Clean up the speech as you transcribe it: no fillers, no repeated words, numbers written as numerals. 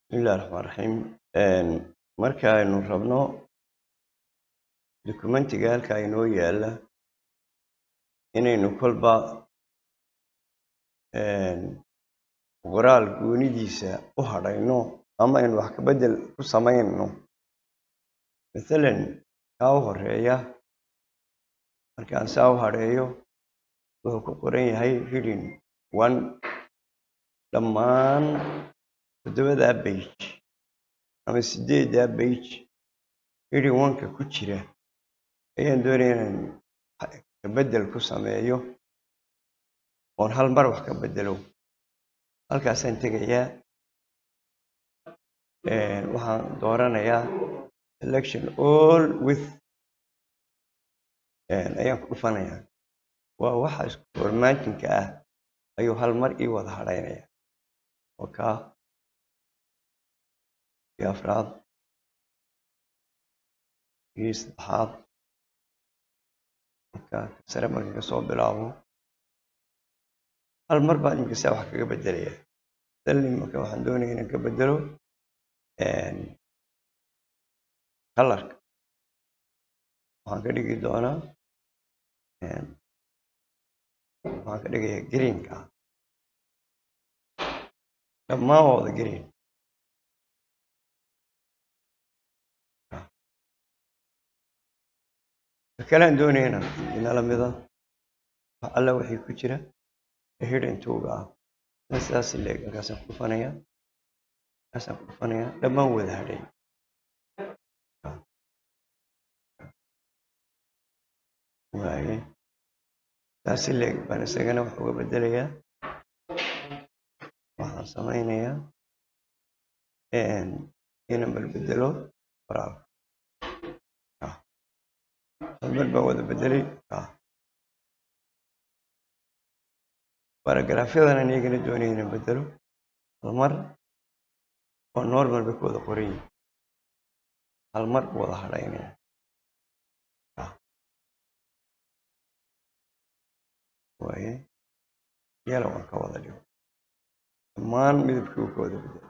بسم الله الرحمن الرحيم marka aynu rabno dokumentiga halka inoo yaala inaynu kolba qoraal goonidiisa u hadhayno ama aynu wax ka bedel ku samayno midalan ka horeeya markaan saa u hadheeyo wuxuu ku qoran yahay heading 1 dhammaan 7 page ama 8 page heading 1 ka ku jira ayaan doonayaa inaan ka bedel ku sameeyo oon hal mar wax ka bedelo halkaasaan tegayaa waxaan dooranayaa selection all with ayaan ku dhufanayaa waa waxa isku formattingka ah ayuu hal mar ii wada hadhaynaya oka iyo afraad iyo saddexaad marka sare marka kasoo bilaabo hal mar baan inkasta wax kaga bedelaya dalni marka waxaan doonayaa inaan ka bedelo colorka waxaan ka dhigi doonaa waxaan ka dhigayaa greenka dhammaan waa wada green kalaan doonaya inaan inala mida wax alla wixii ku jira heading 2 ah sidaas leeg halkaasaan ku dhufanayaa dhammaan wada hadhay waaye taas leeg baan isagana wax uga bedelayaa waxaan samaynayaa inaan bedelo qoraalka hal mar baan wada bedelay baragraafyadan aan iyagana doonaya inaan bedelo hal mar oo normal bay ku wada qoran yihiin hal mar ku wada hadhaynaya waaye yellow waan ka wada dhigo dhammaan midabkii uu ka wada bedelo